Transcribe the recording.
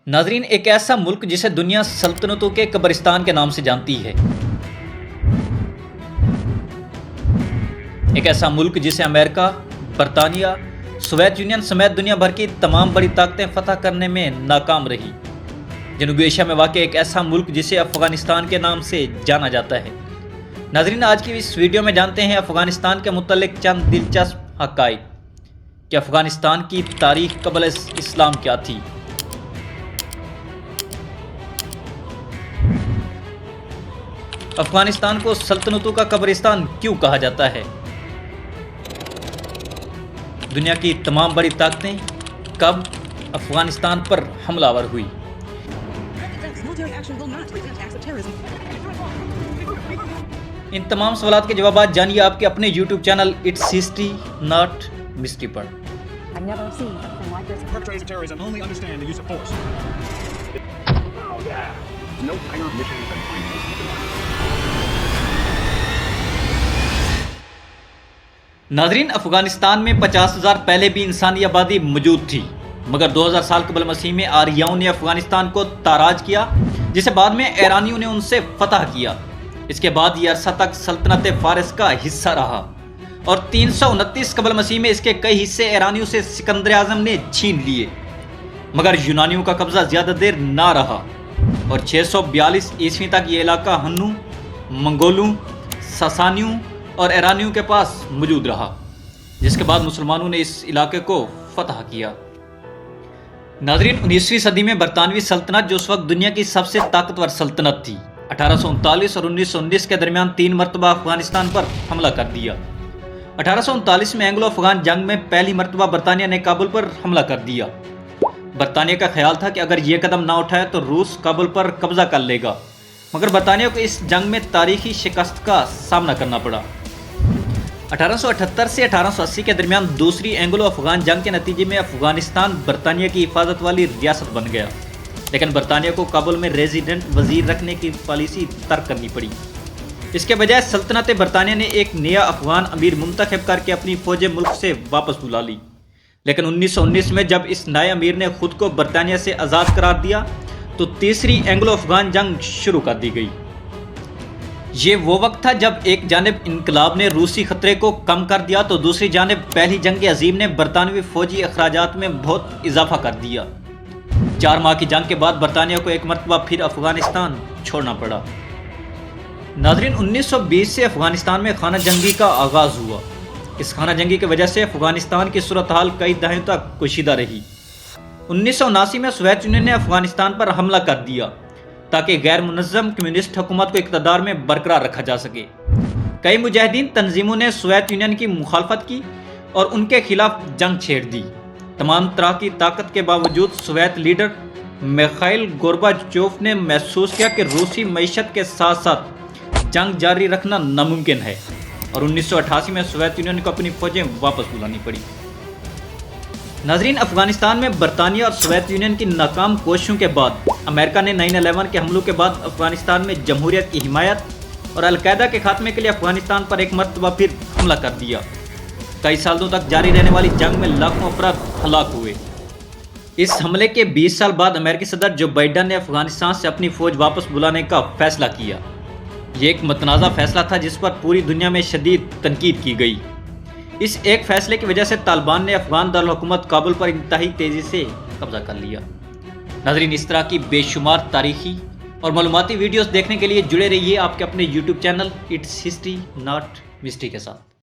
ناظرین، ایک ایسا ملک جسے دنیا سلطنتوں کے قبرستان کے نام سے جانتی ہے، ایک ایسا ملک جسے امریکہ، برطانیہ، سوویت یونین سمیت دنیا بھر کی تمام بڑی طاقتیں فتح کرنے میں ناکام رہی۔ جنوبی ایشیا میں واقع ایک ایسا ملک جسے افغانستان کے نام سے جانا جاتا ہے۔ ناظرین، آج کی اس ویڈیو میں جانتے ہیں افغانستان کے متعلق چند دلچسپ حقائق کہ افغانستان کی تاریخ قبل اسلام کیا تھی۔ افغانستان کو سلطنتوں کا قبرستان کیوں کہا جاتا ہے؟ دنیا کی تمام بڑی طاقتیں کب افغانستان پر حملہ آور ہوئی؟ ان تمام سوالات کے جوابات جانیے آپ کے اپنے YouTube channel it's history not mystery پر۔ ناظرین، افغانستان میں 50,000 پہلے بھی انسانی آبادی موجود تھی، مگر 2000 سال قبل مسیح میں آریاؤں نے افغانستان کو تاراج کیا، جسے بعد میں ایرانیوں نے ان سے فتح کیا۔ اس کے بعد یہ عرصہ تک سلطنت فارس کا حصہ رہا اور 329 قبل مسیح میں اس کے کئی حصے ایرانیوں سے سکندر اعظم نے چھین لیے، مگر یونانیوں کا قبضہ زیادہ دیر نہ رہا اور 642 عیسوی تک یہ علاقہ ہنوں، منگولوں، ساسانیوں اور ایرانیوں کے پاس موجود رہا، جس کے بعد مسلمانوں نے اس علاقے کو فتح کیا۔ ناظرین، 19ویں صدی میں برطانوی سلطنت، جو اس وقت دنیا کی سب سے طاقتور سلطنت تھی، 1839 اور 1919 کے درمیان 3 مرتبہ افغانستان پر حملہ کر دیا۔ 1839 میں اینگلو افغان جنگ میں پہلی مرتبہ برطانیہ نے کابل پر حملہ کر دیا۔ برطانیہ کا خیال تھا کہ اگر یہ قدم نہ اٹھائے تو روس کابل پر قبضہ کر لے گا، مگر برطانیہ کو اس جنگ میں تاریخی شکست کا سامنا کرنا پڑا۔ 1878 سے 1880 کے درمیان دوسری اینگلو افغان جنگ کے نتیجے میں افغانستان برطانیہ کی حفاظت والی ریاست بن گیا، لیکن برطانیہ کو کابل میں ریزیڈنٹ وزیر رکھنے کی پالیسی ترک کرنی پڑی۔ اس کے بجائے سلطنت برطانیہ نے ایک نیا افغان امیر منتخب کر کے اپنی فوجیں ملک سے واپس بلا لی، لیکن 1919 میں جب اس نئے امیر نے خود کو برطانیہ سے آزاد قرار دیا تو تیسری اینگلو افغان جنگ شروع کر دی گئی۔ یہ وہ وقت تھا جب ایک جانب انقلاب نے روسی خطرے کو کم کر دیا تو دوسری جانب پہلی جنگ عظیم نے برطانوی فوجی اخراجات میں بہت اضافہ کر دیا۔ 4 ماہ کی جنگ کے بعد برطانیہ کو ایک مرتبہ پھر افغانستان چھوڑنا پڑا۔ ناظرین، 1920 سے افغانستان میں خانہ جنگی کا آغاز ہوا۔ اس خانہ جنگی کی وجہ سے افغانستان کی صورتحال کئی دہائیوں تک کشیدہ رہی۔ 1979 میں سوویت یونین نے افغانستان پر حملہ کر دیا تاکہ غیر منظم کمیونسٹ حکومت کو اقتدار میں برقرار رکھا جا سکے۔ کئی مجاہدین تنظیموں نے سوویت یونین کی مخالفت کی اور ان کے خلاف جنگ چھیڑ دی۔ تمام طرح کی طاقت کے باوجود سوویت لیڈر میخائیل گورباچوف نے محسوس کیا کہ روسی معیشت کے ساتھ ساتھ جنگ جاری رکھنا ناممکن ہے اور 1988 میں سوویت یونین کو اپنی فوجیں واپس بلانی پڑی۔ ناظرین، افغانستان میں برطانیہ اور سوویت یونین کی ناکام کوششوں کے بعد امریکہ نے 9/11 کے حملوں کے بعد افغانستان میں جمہوریت کی حمایت اور القاعدہ کے خاتمے کے لیے افغانستان پر ایک مرتبہ پھر حملہ کر دیا۔ کئی سالوں تک جاری رہنے والی جنگ میں لاکھوں افراد ہلاک ہوئے۔ اس حملے کے 20 سال بعد امریکی صدر جو بائیڈن نے افغانستان سے اپنی فوج واپس بلانے کا فیصلہ کیا۔ یہ ایک متنازع فیصلہ تھا جس پر پوری دنیا میں شدید تنقید کی گئی۔ اس ایک فیصلے کی وجہ سے طالبان نے افغان دارالحکومت کابل پر انتہائی تیزی سے قبضہ کر لیا۔ ناظرین، اس طرح کی بے شمار تاریخی اور معلوماتی ویڈیوز دیکھنے کے لیے جڑے رہیے آپ کے اپنے YouTube channel it's history not mystery کے ساتھ۔